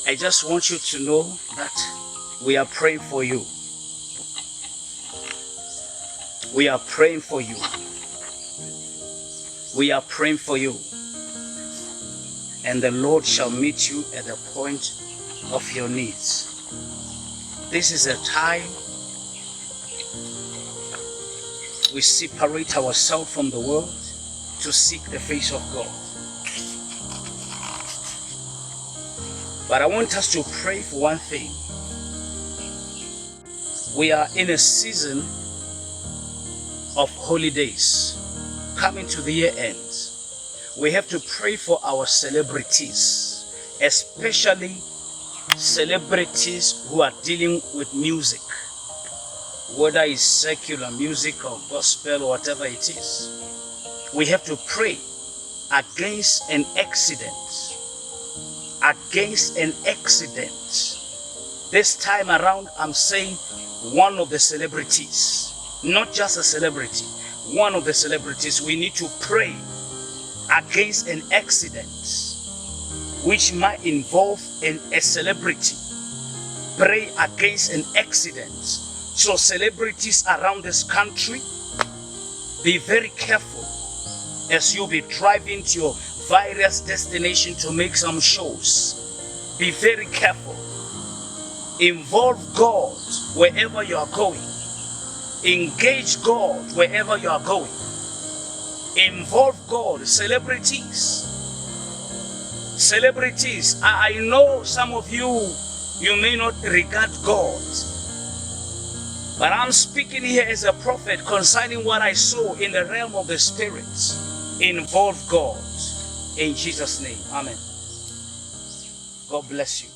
I just want you to know that we are praying for you. We are praying for you. We are praying for you. And the Lord shall meet you at the point of your needs. This is a time we separate ourselves from the world to seek the face of God. But I want us to pray for one thing. We are in a season of holidays coming to the year end. We have to pray for our celebrities, especially celebrities who are dealing with music, whether it's secular music or gospel or whatever it is. We have to pray against an accident. Against an accident. This time around, I'm saying one of the celebrities, not just a celebrity, one of the celebrities. We need to pray against an accident which might involve a celebrity. Pray against an accident. So celebrities around this country, be very careful as you be driving to your various destinations to make some shows. Be very careful. Involve God wherever you are going. Engage God wherever you are going. Involve God. Celebrities. I know some of you may not regard God. But I'm speaking here as a prophet concerning what I saw in the realm of the Spirit. Involve God. In Jesus' name. Amen. God bless you.